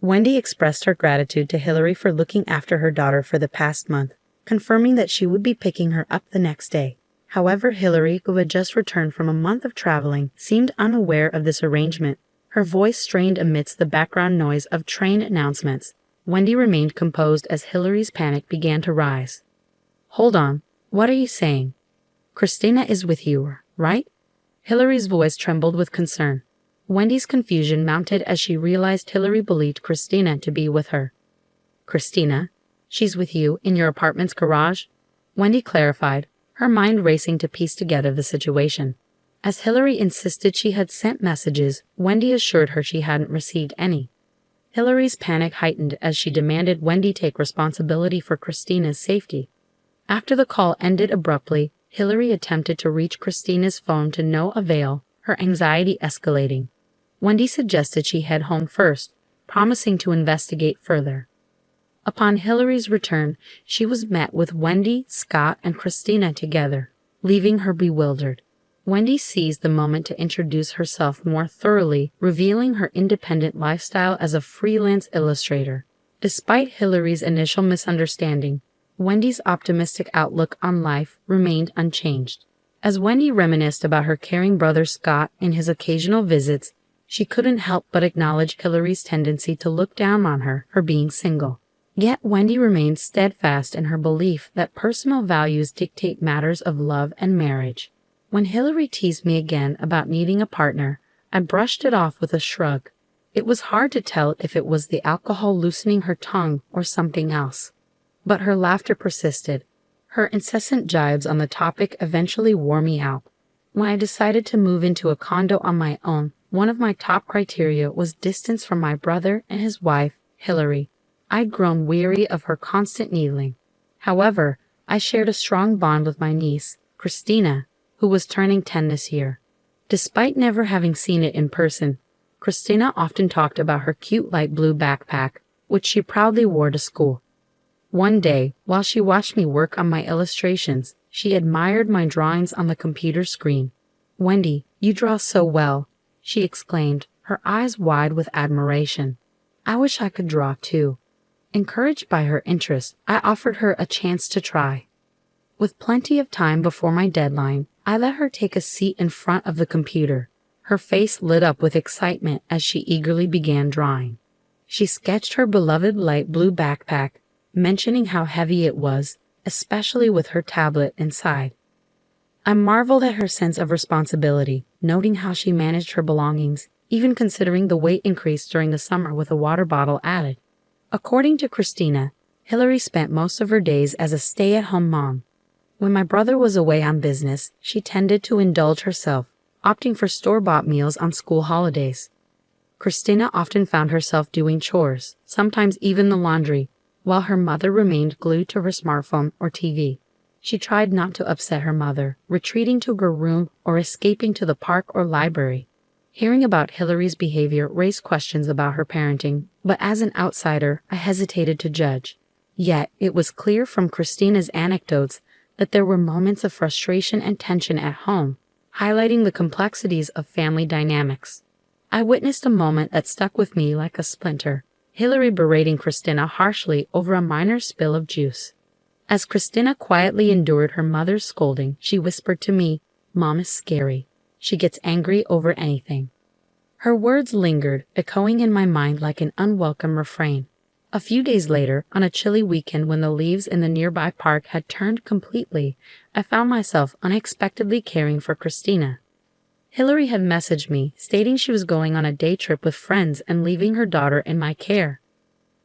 Wendy expressed her gratitude to Hillary for looking after her daughter for the past month, confirming that she would be picking her up the next day. However, Hillary, who had just returned from a month of traveling, seemed unaware of this arrangement. Her voice strained amidst the background noise of train announcements. Wendy remained composed as Hillary's panic began to rise. "Hold on. What are you saying? Christina is with you, right?" Hillary's voice trembled with concern. Wendy's confusion mounted as she realized Hillary believed Christina to be with her. "Christina? She's with you in your apartment's garage?" Wendy clarified, her mind racing to piece together the situation. As Hillary insisted she had sent messages, Wendy assured her she hadn't received any. Hillary's panic heightened as she demanded Wendy take responsibility for Christina's safety. After the call ended abruptly, Hillary attempted to reach Christina's phone to no avail, her anxiety escalating. Wendy suggested she head home first, promising to investigate further. Upon Hillary's return, she was met with Wendy, Scott, and Christina together, leaving her bewildered. Wendy seized the moment to introduce herself more thoroughly, revealing her independent lifestyle as a freelance illustrator. Despite Hillary's initial misunderstanding, Wendy's optimistic outlook on life remained unchanged. As Wendy reminisced about her caring brother Scott and his occasional visits, she couldn't help but acknowledge Hillary's tendency to look down on her for being single. Yet Wendy remained steadfast in her belief that personal values dictate matters of love and marriage. When Hillary teased me again about needing a partner, I brushed it off with a shrug. It was hard to tell if it was the alcohol loosening her tongue or something else. But her laughter persisted. Her incessant jibes on the topic eventually wore me out. When I decided to move into a condo on my own, one of my top criteria was distance from my brother and his wife, Hillary. I'd grown weary of her constant needling. However, I shared a strong bond with my niece, Christina, who was turning 10 this year. Despite never having seen it in person, Christina often talked about her cute light blue backpack, which she proudly wore to school. One day, while she watched me work on my illustrations, she admired my drawings on the computer screen. "Wendy, you draw so well," she exclaimed, her eyes wide with admiration. "I wish I could draw too." Encouraged by her interest, I offered her a chance to try. With plenty of time before my deadline, I let her take a seat in front of the computer. Her face lit up with excitement as she eagerly began drawing. She sketched her beloved light blue backpack, mentioning how heavy it was, especially with her tablet inside. I marveled at her sense of responsibility, noting how she managed her belongings, even considering the weight increase during the summer with a water bottle added. According to Christina, Hillary spent most of her days as a stay-at-home mom. When my brother was away on business, she tended to indulge herself, opting for store-bought meals on school holidays. Christina often found herself doing chores, sometimes even the laundry, while her mother remained glued to her smartphone or TV. She tried not to upset her mother, retreating to her room or escaping to the park or library. Hearing about Hillary's behavior raised questions about her parenting, but as an outsider, I hesitated to judge. Yet, it was clear from Christina's anecdotes that there were moments of frustration and tension at home, highlighting the complexities of family dynamics. I witnessed a moment that stuck with me like a splinter, Hillary berating Christina harshly over a minor spill of juice. As Christina quietly endured her mother's scolding, she whispered to me, "Mom is scary. She gets angry over anything." Her words lingered, echoing in my mind like an unwelcome refrain. A few days later, on a chilly weekend when the leaves in the nearby park had turned completely, I found myself unexpectedly caring for Christina. Hillary had messaged me, stating she was going on a day trip with friends and leaving her daughter in my care.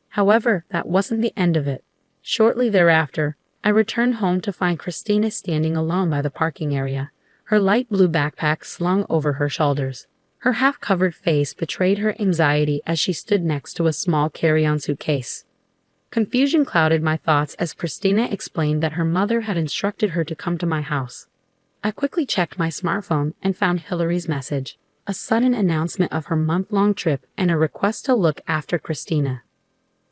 However, that wasn't the end of it. Shortly thereafter, I returned home to find Christina standing alone by the parking area, her light blue backpack slung over her shoulders. Her half-covered face betrayed her anxiety as she stood next to a small carry-on suitcase. Confusion clouded my thoughts as Christina explained that her mother had instructed her to come to my house. I quickly checked my smartphone and found Hillary's message, a sudden announcement of her month-long trip and a request to look after Christina.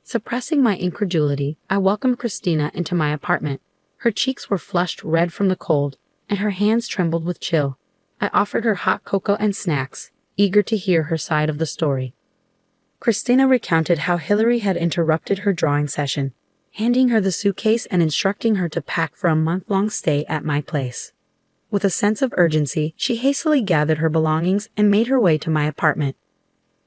Suppressing my incredulity, I welcomed Christina into my apartment. Her cheeks were flushed red from the cold, and her hands trembled with chill. I offered her hot cocoa and snacks, eager to hear her side of the story. Christina recounted how Hillary had interrupted her drawing session, handing her the suitcase and instructing her to pack for a month-long stay at my place. With a sense of urgency, she hastily gathered her belongings and made her way to my apartment.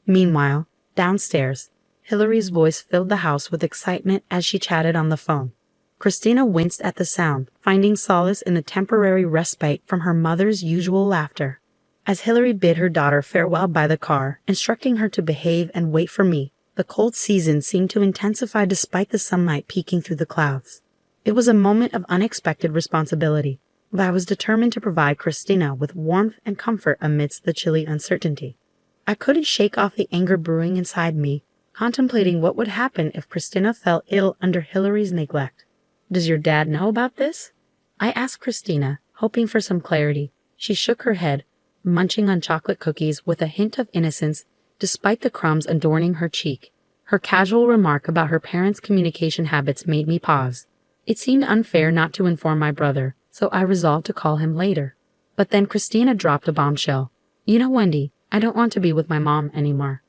Meanwhile, downstairs, Hillary's voice filled the house with excitement as she chatted on the phone. Christina winced at the sound, finding solace in the temporary respite from her mother's usual laughter. As Hillary bid her daughter farewell by the car, instructing her to behave and wait for me, the cold season seemed to intensify despite the sunlight peeking through the clouds. It was a moment of unexpected responsibility, but I was determined to provide Christina with warmth and comfort amidst the chilly uncertainty. I couldn't shake off the anger brewing inside me, contemplating what would happen if Christina fell ill under Hillary's neglect. "Does your dad know about this?" I asked Christina, hoping for some clarity. She shook her head, munching on chocolate cookies with a hint of innocence despite the crumbs adorning her cheek. Her casual remark about her parents' communication habits made me pause. It seemed unfair not to inform my brother, so I resolved to call him later. But then Christina dropped a bombshell. "You know, Wendy, I don't want to be with my mom anymore."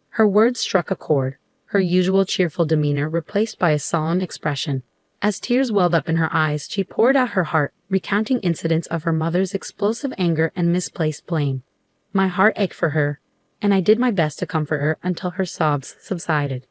Her words struck a chord, her usual cheerful demeanor replaced by a solemn expression. As tears welled up in her eyes, she poured out her heart, recounting incidents of her mother's explosive anger and misplaced blame. My heart ached for her, and I did my best to comfort her until her sobs subsided.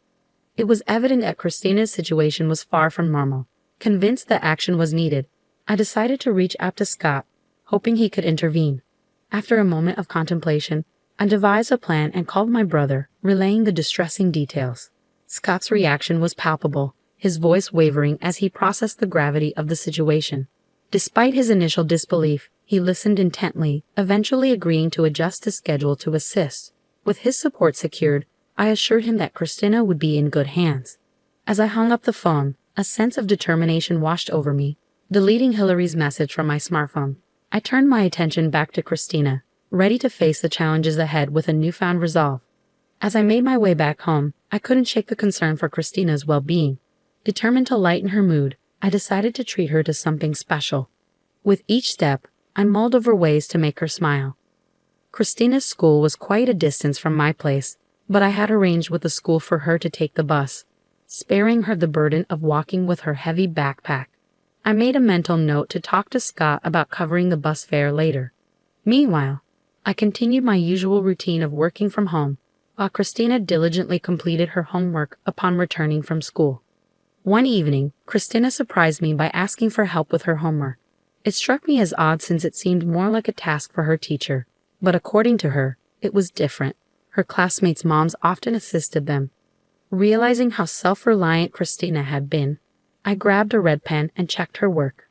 It was evident that Christina's situation was far from normal. Convinced that action was needed, I decided to reach out to Scott, hoping he could intervene. After a moment of contemplation, I devised a plan and called my brother, relaying the distressing details. Scott's reaction was palpable, his voice wavering as he processed the gravity of the situation. Despite his initial disbelief, he listened intently, eventually agreeing to adjust his schedule to assist. With his support secured, I assured him that Christina would be in good hands. As I hung up the phone, a sense of determination washed over me. Deleting Hillary's message from my smartphone, I turned my attention back to Christina, ready to face the challenges ahead with a newfound resolve. As I made my way back home, I couldn't shake the concern for Christina's well-being. Determined to lighten her mood, I decided to treat her to something special. With each step, I mulled over ways to make her smile. Christina's school was quite a distance from my place, but I had arranged with the school for her to take the bus, sparing her the burden of walking with her heavy backpack. I made a mental note to talk to Scott about covering the bus fare later. Meanwhile, I continued my usual routine of working from home, while Christina diligently completed her homework upon returning from school. One evening, Christina surprised me by asking for help with her homework. It struck me as odd since it seemed more like a task for her teacher, but according to her, it was different. Her classmates' moms often assisted them. Realizing how self-reliant Christina had been, I grabbed a red pen and checked her work.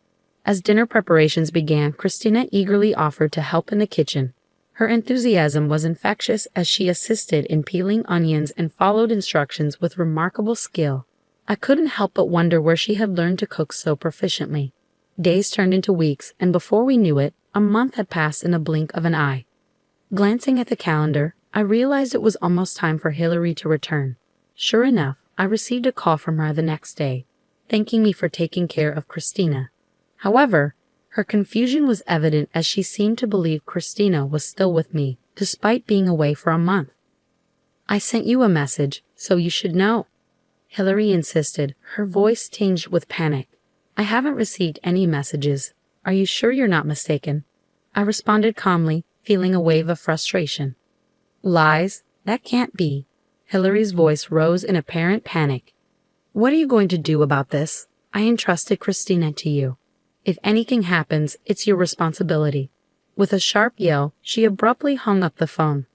As dinner preparations began, Christina eagerly offered to help in the kitchen. Her enthusiasm was infectious as she assisted in peeling onions and followed instructions with remarkable skill. I couldn't help but wonder where she had learned to cook so proficiently. Days turned into weeks, and before we knew it, a month had passed in a blink of an eye. Glancing at the calendar, I realized it was almost time for Hillary to return. Sure enough, I received a call from her the next day, thanking me for taking care of Christina. However, her confusion was evident as she seemed to believe Christina was still with me, despite being away for a month. "I sent you a message, so you should know," Hillary insisted, her voice tinged with panic. "I haven't received any messages. Are you sure you're not mistaken?" I responded calmly, feeling a wave of frustration. "Lies? That can't be." Hillary's voice rose in apparent panic. "What are you going to do about this? I entrusted Christina to you. If anything happens, it's your responsibility." With a sharp yell, she abruptly hung up the phone.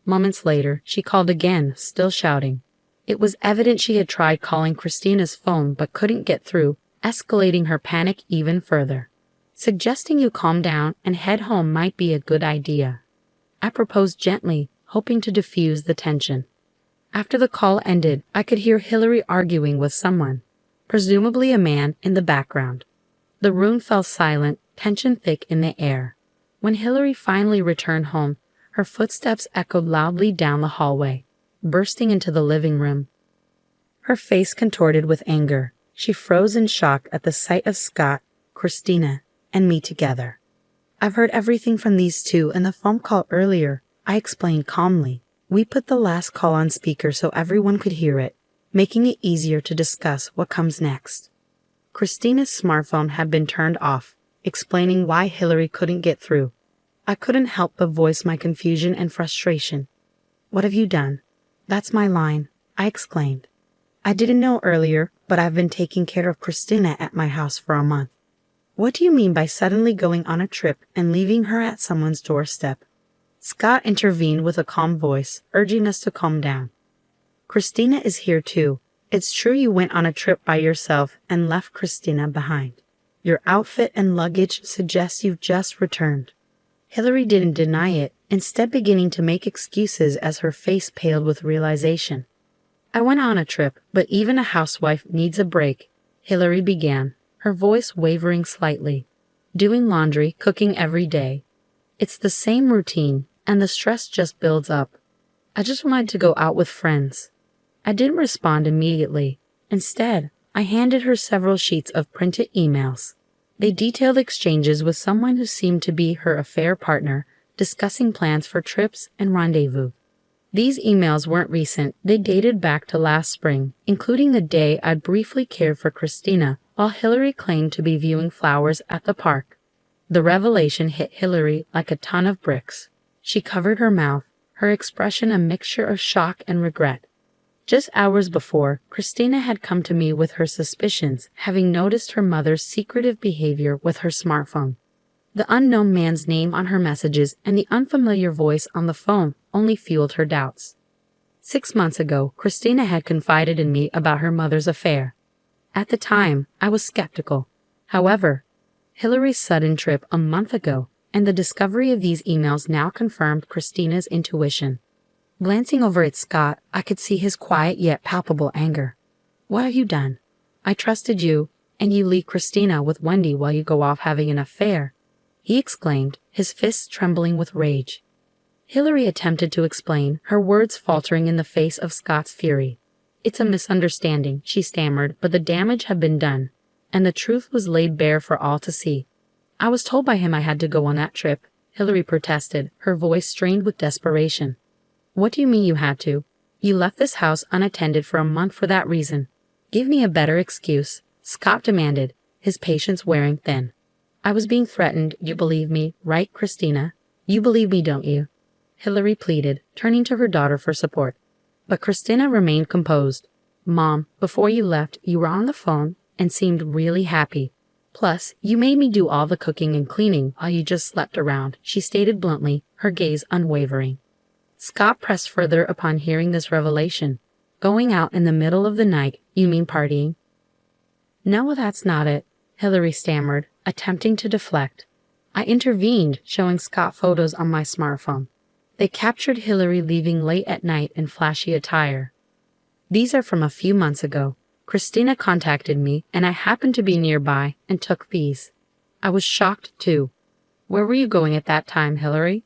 Moments later, she called again, still shouting. It was evident she had tried calling Christina's phone but couldn't get through, escalating her panic even further. "Suggesting you calm down and head home might be a good idea," I proposed gently, hoping to diffuse the tension. After the call ended, I could hear Hillary arguing with someone, presumably a man, in the background. The room fell silent, tension thick in the air. When Hillary finally returned home, her footsteps echoed loudly down the hallway, bursting into the living room. Her face contorted with anger. She froze in shock at the sight of Scott, Christina, and me together. "I've heard everything from these two in the phone call earlier," I explained calmly. We put the last call on speaker so everyone could hear it, making it easier to discuss what comes next. Christina's smartphone had been turned off, explaining why Hillary couldn't get through. I couldn't help but voice my confusion and frustration. "What have you done?" "That's my line," I exclaimed. "I didn't know earlier, but I've been taking care of Christina at my house for a month." "What do you mean by suddenly going on a trip and leaving her at someone's doorstep?" Scott intervened with a calm voice, urging us to calm down. "Christina is here too. It's true you went on a trip by yourself and left Christina behind. Your outfit and luggage suggest you've just returned." Hillary didn't deny it, instead beginning to make excuses as her face paled with realization. "I went on a trip, but even a housewife needs a break," Hillary began, her voice wavering slightly. "Doing laundry, cooking every day. It's the same routine, and the stress just builds up. I just wanted to go out with friends." I didn't respond immediately. Instead, I handed her several sheets of printed emails. They detailed exchanges with someone who seemed to be her affair partner, discussing plans for trips and rendezvous. These emails weren't recent, they dated back to last spring, including the day I'd briefly cared for Christina while Hillary claimed to be viewing flowers at the park. The revelation hit Hillary like a ton of bricks. She covered her mouth, her expression a mixture of shock and regret. Just hours before, Christina had come to me with her suspicions, having noticed her mother's secretive behavior with her smartphone. The unknown man's name on her messages and the unfamiliar voice on the phone only fueled her doubts. 6 months ago, Christina had confided in me about her mother's affair. At the time, I was skeptical. However, Hillary's sudden trip a month ago and the discovery of these emails now confirmed Christina's intuition. Glancing over at Scott, I could see his quiet yet palpable anger. "What have you done? I trusted you, and you leave Christina with Wendy while you go off having an affair," he exclaimed, his fists trembling with rage. Hillary attempted to explain, her words faltering in the face of Scott's fury. "It's a misunderstanding," she stammered, but the damage had been done, and the truth was laid bare for all to see. "I was told by him I had to go on that trip," Hillary protested, her voice strained with desperation. "What do you mean you had to? You left this house unattended for a month for that reason. Give me a better excuse," Scott demanded, his patience wearing thin. "I was being threatened, you believe me, right, Christina? You believe me, don't you?" Hillary pleaded, turning to her daughter for support. But Christina remained composed. "Mom, before you left, you were on the phone and seemed really happy. Plus, you made me do all the cooking and cleaning while you just slept around," she stated bluntly, her gaze unwavering. Scott pressed further upon hearing this revelation. "Going out in the middle of the night, you mean partying?" "No, that's not it," Hillary stammered, attempting to deflect. I intervened, showing Scott photos on my smartphone. They captured Hillary leaving late at night in flashy attire. "These are from a few months ago. Christina contacted me, and I happened to be nearby and took these. I was shocked, too." "Where were you going at that time, Hillary?"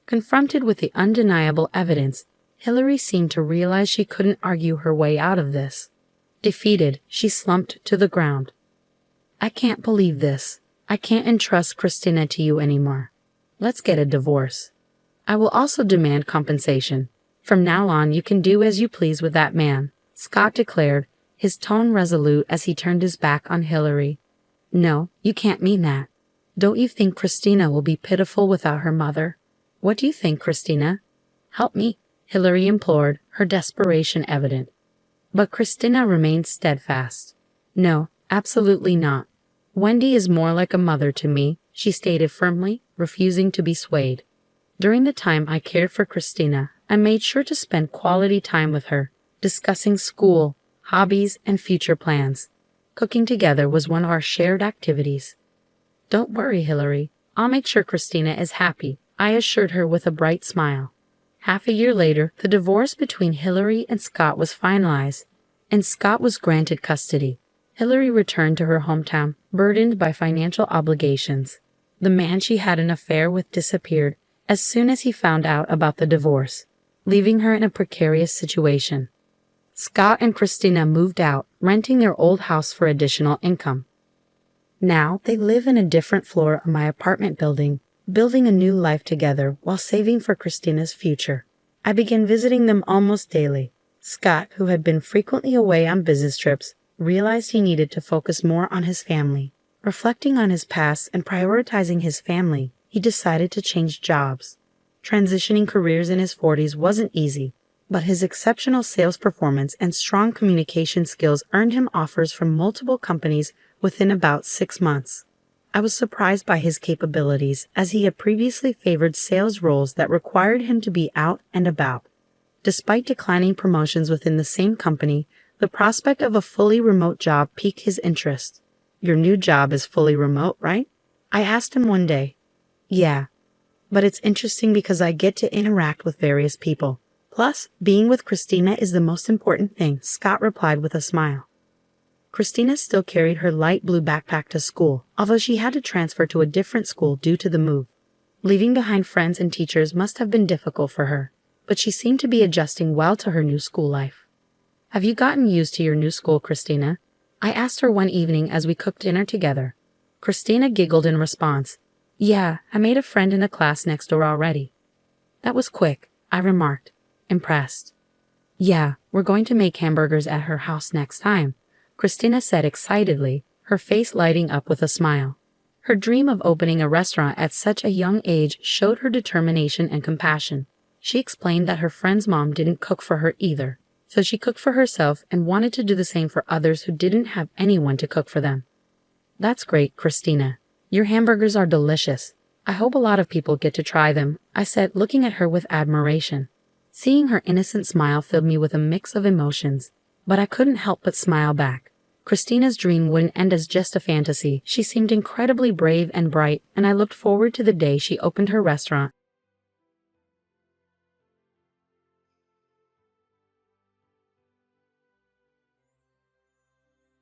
Confronted with the undeniable evidence, Hillary seemed to realize she couldn't argue her way out of this. Defeated, she slumped to the ground. "I can't believe this. I can't entrust Christina to you anymore. Let's get a divorce. I will also demand compensation. From now on, you can do as you please with that man," Scott declared, his tone resolute as he turned his back on Hillary. "No, you can't mean that. Don't you think Christina will be pitiful without her mother? What do you think, Christina?" "Help me," Hillary implored, her desperation evident. But Christina remained steadfast. "No, absolutely not. Wendy is more like a mother to me," she stated firmly, refusing to be swayed. "During the time I cared for Christina, I made sure to spend quality time with her, discussing school, hobbies, and future plans. Cooking together was one of our shared activities." "Don't worry, Hillary. I'll make sure Christina is happy," I assured her with a bright smile. Half a year later, the divorce between Hillary and Scott was finalized, and Scott was granted custody. Hillary returned to her hometown, burdened by financial obligations. The man she had an affair with disappeared as soon as he found out about the divorce, leaving her in a precarious situation. Scott and Christina moved out, renting their old house for additional income. Now they live in a different floor of my apartment building, building a new life together while saving for Christina's future. I began visiting them almost daily. Scott, who had been frequently away on business trips, realized he needed to focus more on his family. Reflecting on his past and prioritizing his family, he decided to change jobs. Transitioning careers in his 40s wasn't easy, but his exceptional sales performance and strong communication skills earned him offers from multiple companies within about 6 months. I was surprised by his capabilities, as he had previously favored sales roles that required him to be out and about. Despite declining promotions within the same company, the prospect of a fully remote job piqued his interest. "Your new job is fully remote, right?" I asked him one day. "Yeah, but it's interesting because I get to interact with various people. Plus, being with Christina is the most important thing," Scott replied with a smile. Christina still carried her light blue backpack to school, although she had to transfer to a different school due to the move. Leaving behind friends and teachers must have been difficult for her, but she seemed to be adjusting well to her new school life. "Have you gotten used to your new school, Christina?" I asked her one evening as we cooked dinner together. Christina giggled in response. "Yeah, I made a friend in the class next door already." "That was quick," I remarked, impressed. "Yeah, we're going to make hamburgers at her house next time," Christina said excitedly, her face lighting up with a smile. Her dream of opening a restaurant at such a young age showed her determination and compassion. She explained that her friend's mom didn't cook for her either, so she cooked for herself and wanted to do the same for others who didn't have anyone to cook for them. "That's great, Christina. Your hamburgers are delicious. I hope a lot of people get to try them," I said, looking at her with admiration. Seeing her innocent smile filled me with a mix of emotions, but I couldn't help but smile back. Christina's dream wouldn't end as just a fantasy. She seemed incredibly brave and bright, and I looked forward to the day she opened her restaurant.